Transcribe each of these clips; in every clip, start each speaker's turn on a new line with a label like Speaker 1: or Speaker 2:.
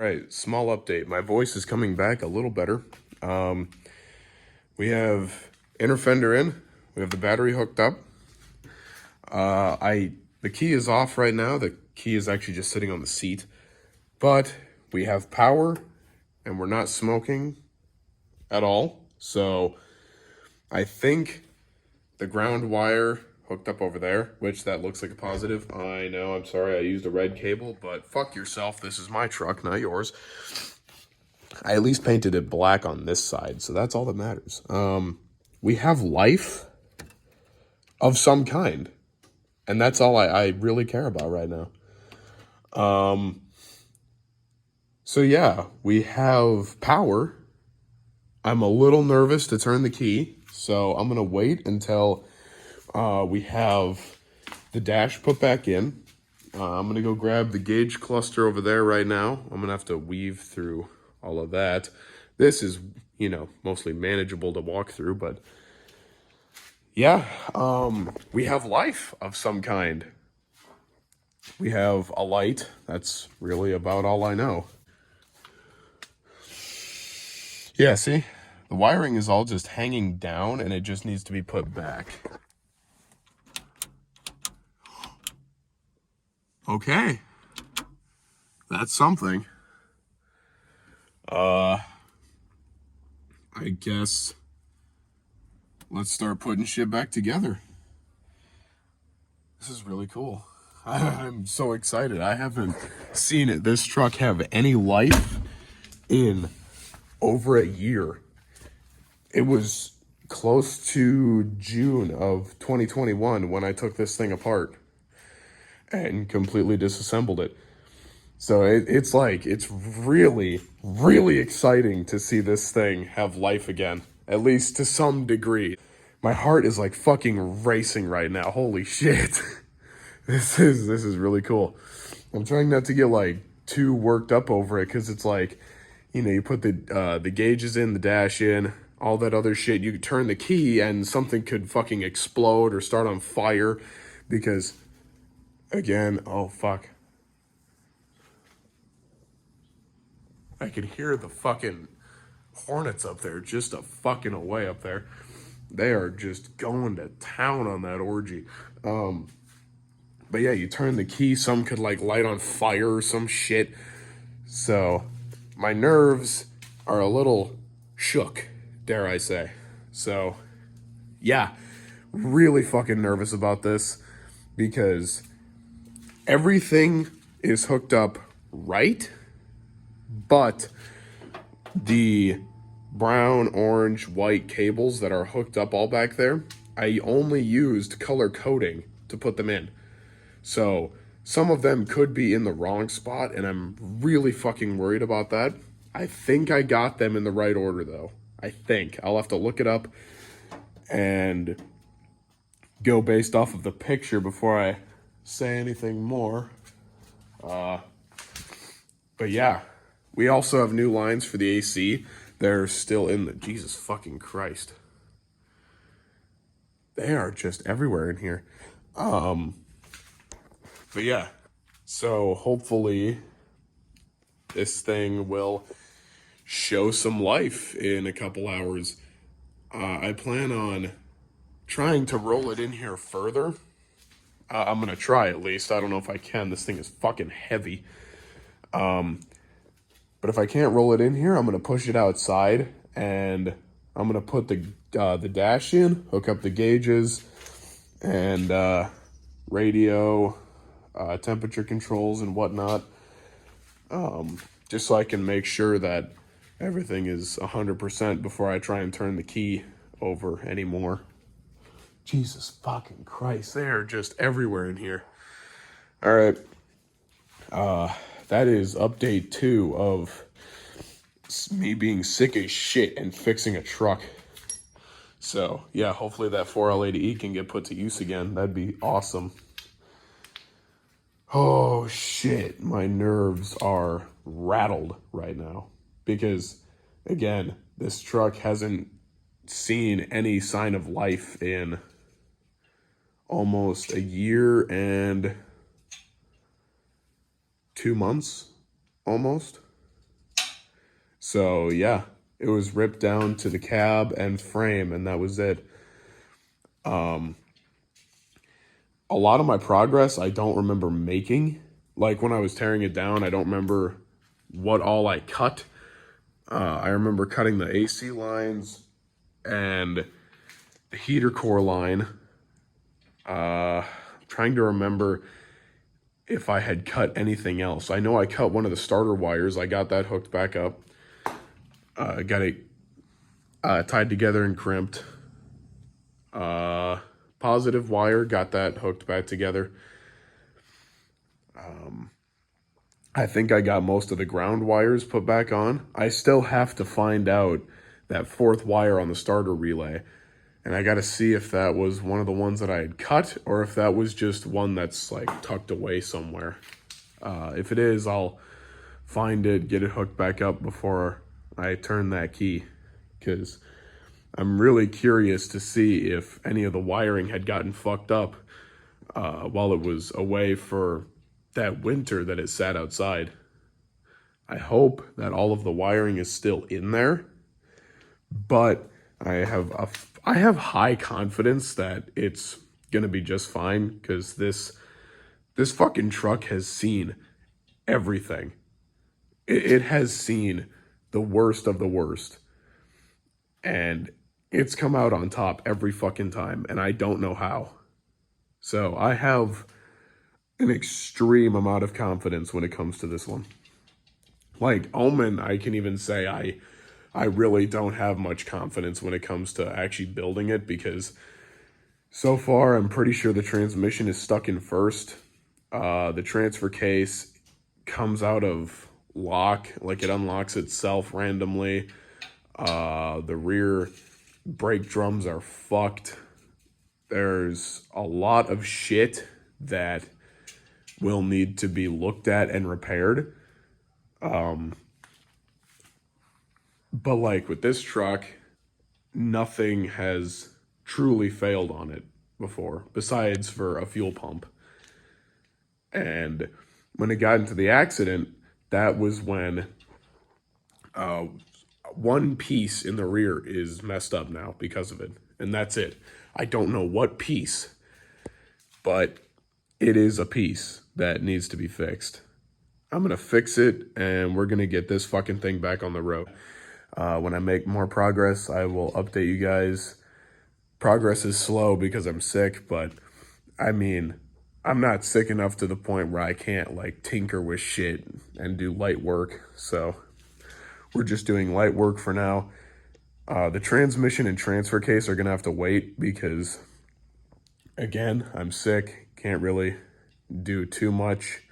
Speaker 1: Right, small update. My voice is coming back a little better. We have inner fender in. We have the battery hooked up. The key is off right now. The key is actually just sitting on the seat. But we have power, and we're not smoking at all. So I think the ground wire hooked up over there, which that looks like a positive. I know, I'm sorry, I used a red cable, but fuck yourself. This is my truck, not yours. I at least painted it black on this side, so that's all that matters. We have life of some kind, and that's all I really care about right now. So yeah, we have power. I'm a little nervous to turn the key, so I'm gonna wait until we have the dash put back in. I'm gonna go grab the gauge cluster over there right now. I'm gonna have to weave through all of that. This is, mostly manageable to walk through, but yeah, we have life of some kind. We have a light. That's really about all I know. Yeah, see? The wiring is all just hanging down and it just needs to be put back. Okay. That's something. I guess let's start putting shit back together. This is really cool. I'm so excited. I haven't seen this truck have any life in over a year. It was close to June of 2021 when I took this thing apart and completely disassembled it. So it's really, really exciting to see this thing have life again, at least to some degree. My heart is like fucking racing right now. Holy shit. This is really cool. I'm trying not to get like too worked up over it because it's like, you put the gauges in, the dash in, all that other shit. You could turn the key and something could fucking explode or start on fire because, again, oh fuck. I could hear the fucking hornets up there just a fucking away up there. They are just going to town on that orgy. But yeah, you turn the key, some could like light on fire or some shit. So my nerves are a little shook, dare I say. So yeah, really fucking nervous about this because everything is hooked up right, but the brown, orange, white cables that are hooked up all back there, I only used color coding to put them in. So some of them could be in the wrong spot, and I'm really fucking worried about that. I think I got them in the right order, though. I think. I'll have to look it up and go based off of the picture before I say anything more. But yeah, we also have new lines for the AC. They're still in the... Jesus fucking Christ. They are just everywhere in here. But yeah, so hopefully this thing will show some life in a couple hours. I plan on trying to roll it in here further. I'm gonna try at least. I don't know if I can. This thing is fucking heavy. But if I can't roll it in here, I'm gonna push it outside and I'm gonna put the dash in, hook up the gauges and radio, temperature controls and whatnot, just so I can make sure that everything is 100% before I try and turn the key over anymore. Jesus fucking Christ, they are just everywhere in here. All right, that is update 2 of me being sick as shit and fixing a truck. So yeah, hopefully that 4L80E can get put to use again. That'd be awesome. Oh shit, my nerves are rattled right now because, again, this truck hasn't seen any sign of life in almost a year and 2 months, almost. So yeah, it was ripped down to the cab and frame, and that was it. A lot of my progress I don't remember making. Like when I was tearing it down, I don't remember what all I cut. I remember cutting the AC lines and the heater core line. Trying to remember if I had cut anything else. I know I cut one of the starter wires. I got that hooked back up. Got it tied together and crimped. Positive wire, got that hooked back together. I think I got most of the ground wires put back on. I still have to find out that fourth wire on the starter relay. And I got to see if that was one of the ones that I had cut or if that was just one that's like tucked away somewhere. If it is, I'll find it, get it hooked back up before I turn that key. Because I'm really curious to see if any of the wiring had gotten fucked up while it was away for that winter that it sat outside. I hope that all of the wiring is still in there, but I have high confidence that it's gonna be just fine because this fucking truck has seen everything. It has seen the worst of the worst, and it's come out on top every fucking time, and I don't know how. So I have an extreme amount of confidence when it comes to this one. Like Omen, I can even say I really don't have much confidence when it comes to actually building it because so far I'm pretty sure the transmission is stuck in first. The transfer case comes out of lock, like it unlocks itself randomly. The rear brake drums are fucked. There's a lot of shit that will need to be looked at and repaired. But like with this truck, nothing has truly failed on it before, besides for a fuel pump. And when it got into the accident, that was when one piece in the rear is messed up now because of it. And that's it. I don't know what piece, but it is a piece that needs to be fixed. I'm going to fix it, and we're going to get this fucking thing back on the road. When I make more progress, I will update you guys. Progress is slow because I'm sick, but I mean, I'm not sick enough to the point where I can't like tinker with shit and do light work. So we're just doing light work for now. The transmission and transfer case are going to have to wait because, again, I'm sick. Can't really do too much.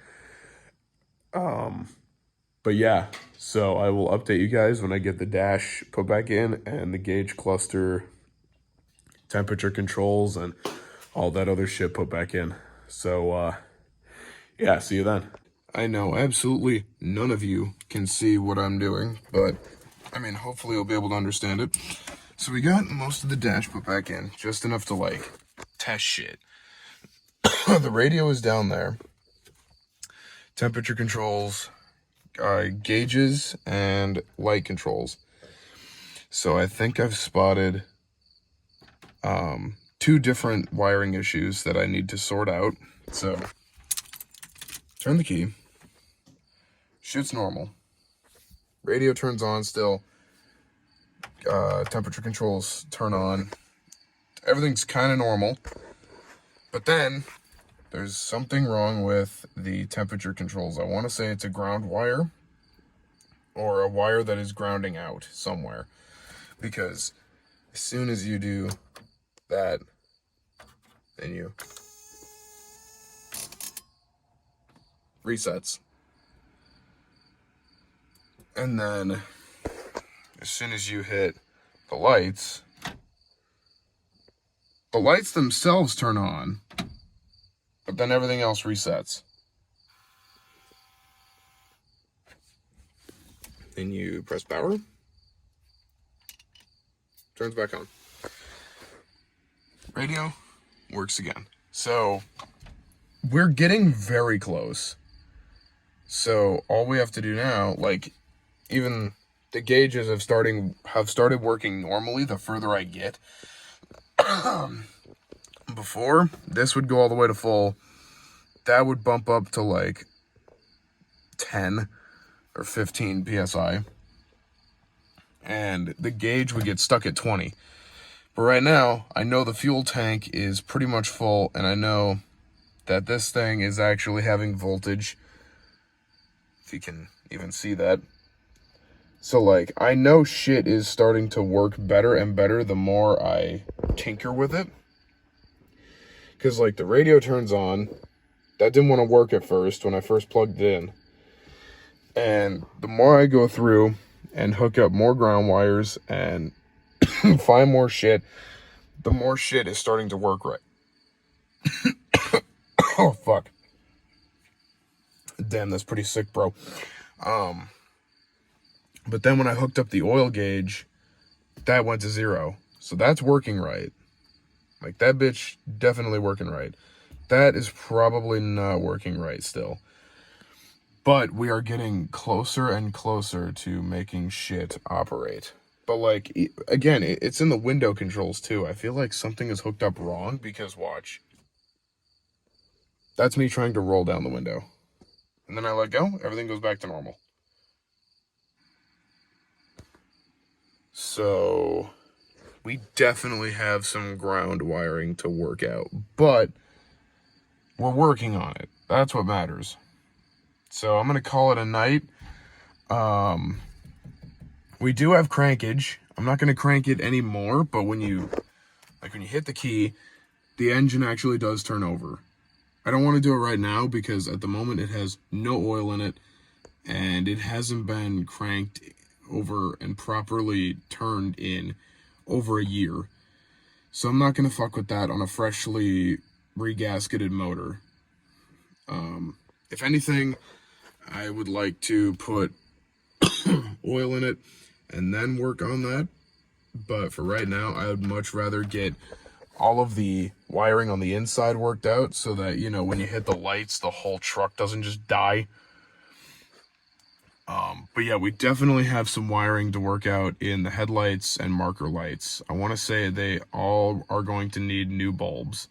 Speaker 1: But yeah, so I will update you guys when I get the dash put back in and the gauge cluster, temperature controls, and all that other shit put back in. So, yeah, see you then. I know absolutely none of you can see what I'm doing, but I mean, hopefully you'll be able to understand it. So we got most of the dash put back in, just enough to like test shit. The radio is down there. Temperature controls, gauges, and light controls. So I think I've spotted 2 different wiring issues that I need to sort out. So turn the key. Shit's normal. Radio turns on still. Temperature controls turn on. Everything's kind of normal. But then there's something wrong with the temperature controls. I want to say it's a ground wire or a wire that is grounding out somewhere. Because as soon as you do that, then you resets. And then as soon as you hit the lights themselves turn on, but then everything else resets. Then you press power, turns back on. Radio works again. So we're getting very close. So all we have to do now, like even the gauges have started working normally the further I get. Before, this would go all the way to full. That would bump up to like 10 or 15 psi. And the gauge would get stuck at 20. But right now, I know the fuel tank is pretty much full, and I know that this thing is actually having voltage. If you can even see that. So, like, I know shit is starting to work better and better the more I tinker with it. Because, like, the radio turns on. That didn't want to work at first when I first plugged it in. And the more I go through and hook up more ground wires and find more shit, the more shit is starting to work right. Oh, fuck. Damn, that's pretty sick, bro. But then when I hooked up the oil gauge, that went to 0. So that's working right. Like, that bitch definitely working right. That is probably not working right still. But we are getting closer and closer to making shit operate. But, like, again, it's in the window controls, too. I feel like something is hooked up wrong because, watch. That's me trying to roll down the window. And then I let go, everything goes back to normal. So, we definitely have some ground wiring to work out. But, we're working on it. That's what matters. So, I'm going to call it a night. We do have crankage. I'm not going to crank it anymore, but when you hit the key, the engine actually does turn over. I don't want to do it right now because at the moment it has no oil in it and it hasn't been cranked over and properly turned in over a year. So I'm not going to fuck with that on a freshly regasketed motor. If anything, I would like to put oil in it and then work on that. But for right now, I would much rather get all of the wiring on the inside worked out so that, you know, when you hit the lights, the whole truck doesn't just die. But yeah, we definitely have some wiring to work out in the headlights and marker lights. I want to say they all are going to need new bulbs.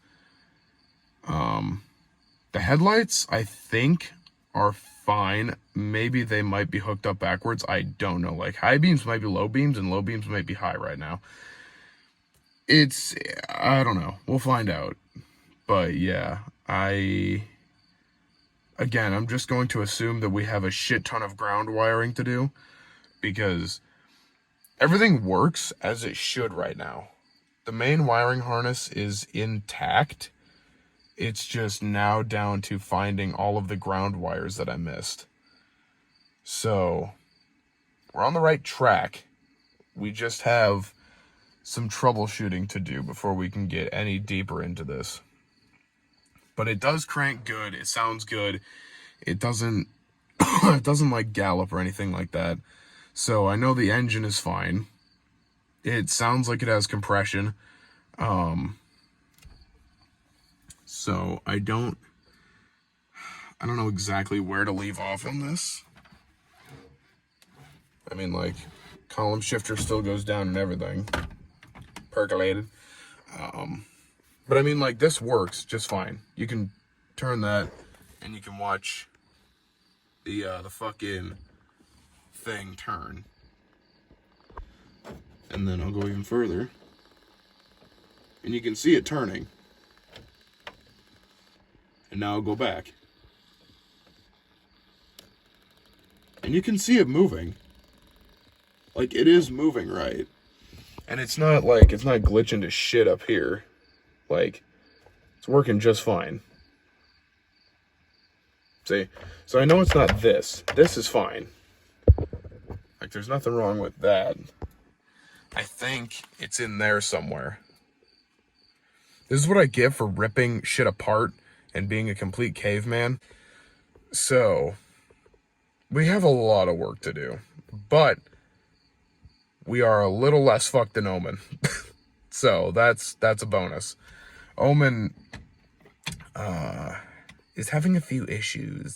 Speaker 1: The headlights, I think, are fine. Maybe they might be hooked up backwards. I don't know. Like, high beams might be low beams and low beams might be high right now. I don't know. We'll find out. But yeah, again, I'm just going to assume that we have a shit ton of ground wiring to do because everything works as it should right now. The main wiring harness is intact. It's just now down to finding all of the ground wires that I missed. So, we're on the right track. We just have some troubleshooting to do before we can get any deeper into this. But it does crank good. It sounds good. It doesn't it doesn't like gallop or anything like that. So I know the engine is fine. It sounds like it has compression. So I don't know exactly where to leave off on this. I mean, like, column shifter still goes down and everything. Percolated. But I mean, like, this works just fine. You can turn that and you can watch the fucking thing turn. And then I'll go even further. And you can see it turning. And now I'll go back. And you can see it moving. Like, it is moving right. And it's not glitching to shit up here. Like, it's working just fine. See? So I know it's not this. This is fine. Like, there's nothing wrong with that. I think it's in there somewhere. This is what I get for ripping shit apart and being a complete caveman. So, we have a lot of work to do. But we are a little less fucked than Omen. So, that's a bonus. Omen is having a few issues.